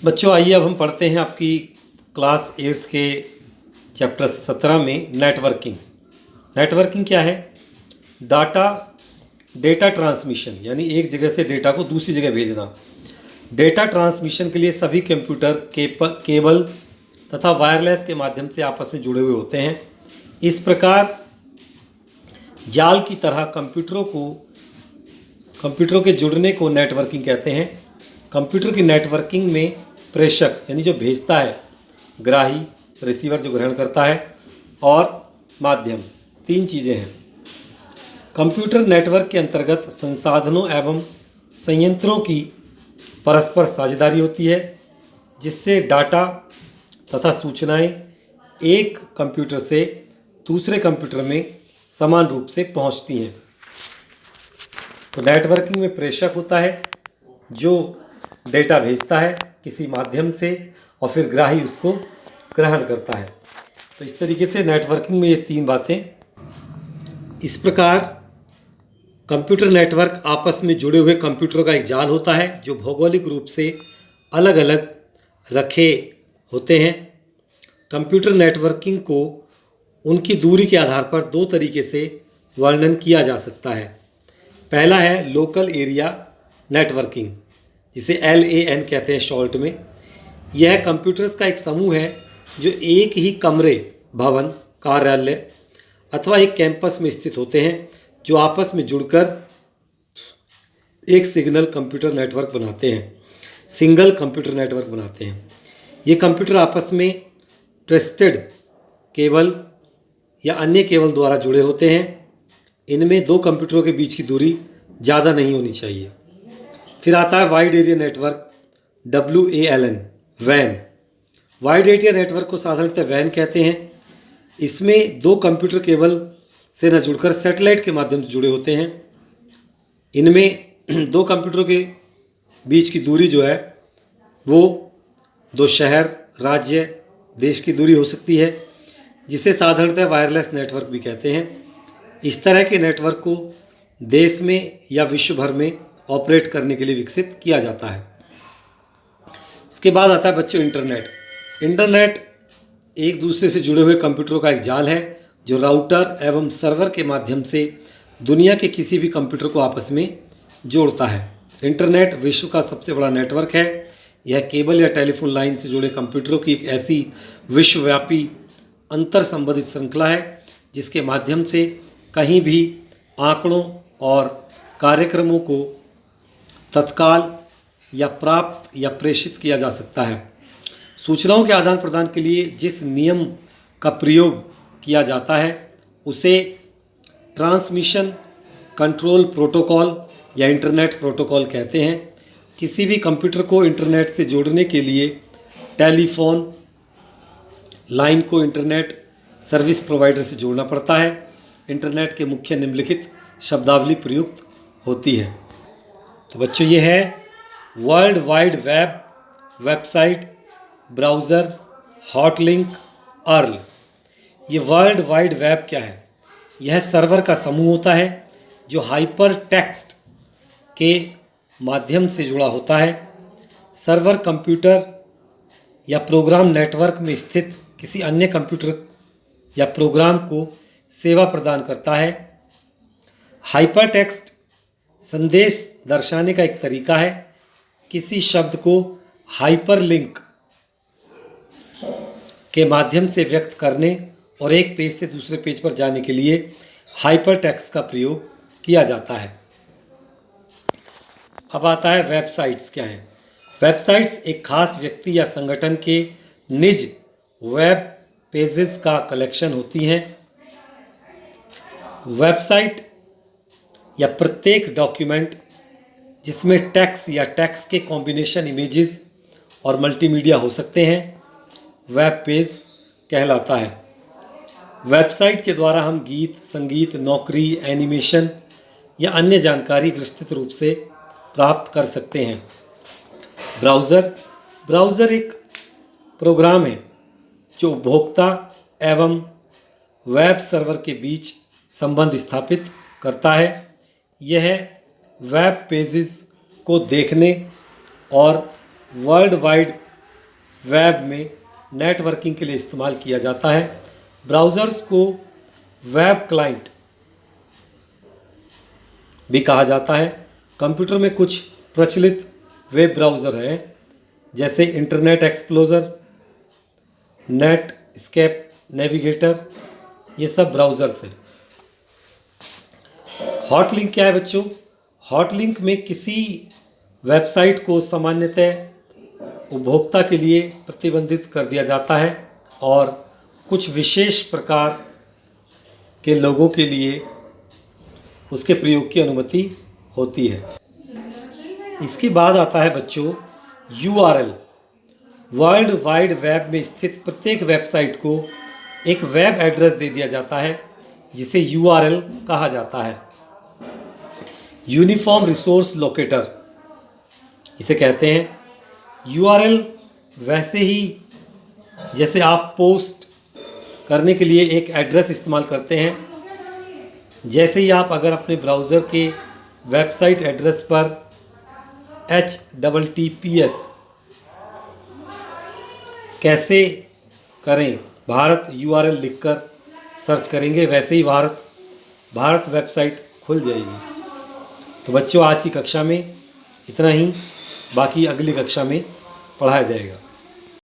बच्चों आइए अब हम पढ़ते हैं आपकी क्लास 8th के चैप्टर 17 में नेटवर्किंग। नेटवर्किंग क्या है? डेटा ट्रांसमिशन, यानी एक जगह से डेटा को दूसरी जगह भेजना। डेटा ट्रांसमिशन के लिए सभी कंप्यूटर केबल तथा वायरलेस के माध्यम से आपस में जुड़े हुए होते हैं। इस प्रकार जाल की तरह कंप्यूटरों के जुड़ने को नेटवर्किंग कहते हैं। कंप्यूटर की नेटवर्किंग में प्रेषक यानी जो भेजता है, ग्राही रिसीवर जो ग्रहण करता है, और माध्यम, तीन चीज़ें हैं। कंप्यूटर नेटवर्क के अंतर्गत संसाधनों एवं संयंत्रों की परस्पर साझेदारी होती है, जिससे डाटा तथा सूचनाएं एक कंप्यूटर से दूसरे कंप्यूटर में समान रूप से पहुंचती हैं। तो नेटवर्किंग में प्रेषक होता है जो डेटा भेजता है किसी माध्यम से और फिर ग्राही उसको ग्रहण करता है। तो इस तरीके से नेटवर्किंग में ये तीन बातें। इस प्रकार कंप्यूटर नेटवर्क आपस में जुड़े हुए कंप्यूटरों का एक जाल होता है जो भौगोलिक रूप से अलग अलग रखे होते हैं। कंप्यूटर नेटवर्किंग को उनकी दूरी के आधार पर दो तरीके से वर्णन किया जा सकता है। पहला है लोकल एरिया नेटवर्किंग, जिसे LAN कहते हैं शॉर्ट में। यह कंप्यूटर्स का एक समूह है जो एक ही कमरे, भवन, कार्यालय अथवा एक कैंपस में स्थित होते हैं, जो आपस में जुड़कर एक सिंगल कंप्यूटर नेटवर्क बनाते हैं। ये कंप्यूटर आपस में ट्विस्टेड केबल या अन्य केबल द्वारा जुड़े होते हैं। इनमें दो कंप्यूटरों के बीच की दूरी ज़्यादा नहीं होनी चाहिए। फिर आता है wide area network, WAN। Wide area network को साधारणतः वैन कहते हैं। इसमें दो कंप्यूटर केबल से न जुड़कर सैटेलाइट के माध्यम से जुड़े होते हैं। इनमें दो कंप्यूटरों के बीच की दूरी जो है वो दो शहर, राज्य, देश की दूरी हो सकती है, जिसे साधारणतः वायरलेस नेटवर्क भी कहते हैं। इस तरह के नेटवर्क को देश में या विश्व भर में ऑपरेट करने के लिए विकसित किया जाता है। इसके बाद आता है बच्चों इंटरनेट एक दूसरे से जुड़े हुए कंप्यूटरों का एक जाल है जो राउटर एवं सर्वर के माध्यम से दुनिया के किसी भी कंप्यूटर को आपस में जोड़ता है। इंटरनेट विश्व का सबसे बड़ा नेटवर्क है। यह केबल या टेलीफोन लाइन से जुड़े कंप्यूटरों की एक ऐसी विश्वव्यापी अंतर संबंधित श्रृंखला है जिसके माध्यम से कहीं भी आंकड़ों और कार्यक्रमों को तत्काल या प्राप्त या प्रेषित किया जा सकता है। सूचनाओं के आदान प्रदान के लिए जिस नियम का प्रयोग किया जाता है उसे ट्रांसमिशन कंट्रोल प्रोटोकॉल या इंटरनेट प्रोटोकॉल कहते हैं। किसी भी कंप्यूटर को इंटरनेट से जोड़ने के लिए टेलीफोन लाइन को इंटरनेट सर्विस प्रोवाइडर से जोड़ना पड़ता है। इंटरनेट के मुख्य निम्नलिखित शब्दावली प्रयुक्त होती है। तो बच्चों ये है world wide web, website, browser, hotlink, URL. ये वर्ल्ड वाइड वेब क्या है? यह सर्वर का समूह होता है जो हाइपर टेक्स्ट के माध्यम से जुड़ा होता है। सर्वर कंप्यूटर या प्रोग्राम नेटवर्क में स्थित किसी अन्य कंप्यूटर या प्रोग्राम को सेवा प्रदान करता है। हाइपर टेक्स्ट संदेश दर्शाने का एक तरीका है। किसी शब्द को हाइपरलिंक के माध्यम से व्यक्त करने और एक पेज से दूसरे पेज पर जाने के लिए हाइपर टेक्स्ट का प्रयोग किया जाता है। अब आता है वेबसाइट्स क्या हैं। वेबसाइट्स एक खास व्यक्ति या संगठन के निज वेब पेजेस का कलेक्शन होती हैं। वेबसाइट या प्रत्येक डॉक्यूमेंट जिसमें टेक्स्ट या टेक्स्ट के कॉम्बिनेशन इमेजेस और मल्टीमीडिया हो सकते हैं वेब पेज कहलाता है। वेबसाइट के द्वारा हम गीत, संगीत, नौकरी, एनिमेशन या अन्य जानकारी विस्तृत रूप से प्राप्त कर सकते हैं। ब्राउज़र एक प्रोग्राम है जो उपभोक्ता एवं वेब सर्वर के बीच संबंध स्थापित करता है। यह वेब पेजेस को देखने और वर्ल्ड वाइड वेब में नेटवर्किंग के लिए इस्तेमाल किया जाता है। ब्राउज़र्स को वेब क्लाइंट भी कहा जाता है। कंप्यूटर में कुछ प्रचलित वेब ब्राउज़र हैं, जैसे internet explorer, Netscape, navigator, ये सब ब्राउज़र्स हैं। हॉट लिंक क्या है बच्चों? हॉट लिंक में किसी वेबसाइट को सामान्यतः उपभोक्ता के लिए प्रतिबंधित कर दिया जाता है और कुछ विशेष प्रकार के लोगों के लिए उसके प्रयोग की अनुमति होती है। इसके बाद आता है बच्चों URL। वर्ल्ड वाइड वेब में स्थित प्रत्येक वेबसाइट को एक वेब एड्रेस दे दिया जाता है, जिसे URL कहा जाता है। यूनिफॉर्म रिसोर्स लोकेटर इसे कहते हैं। URL वैसे ही जैसे आप पोस्ट करने के लिए एक एड्रेस इस्तेमाल करते हैं, जैसे ही आप अगर अपने ब्राउज़र के वेबसाइट एड्रेस पर HTTPS कैसे करें, भारत URL लिखकर सर्च करेंगे, वैसे ही भारत वेबसाइट खुल जाएगी। तो बच्चों, आज की कक्षा में इतना ही, बाकी अगली कक्षा में पढ़ाया जाएगा।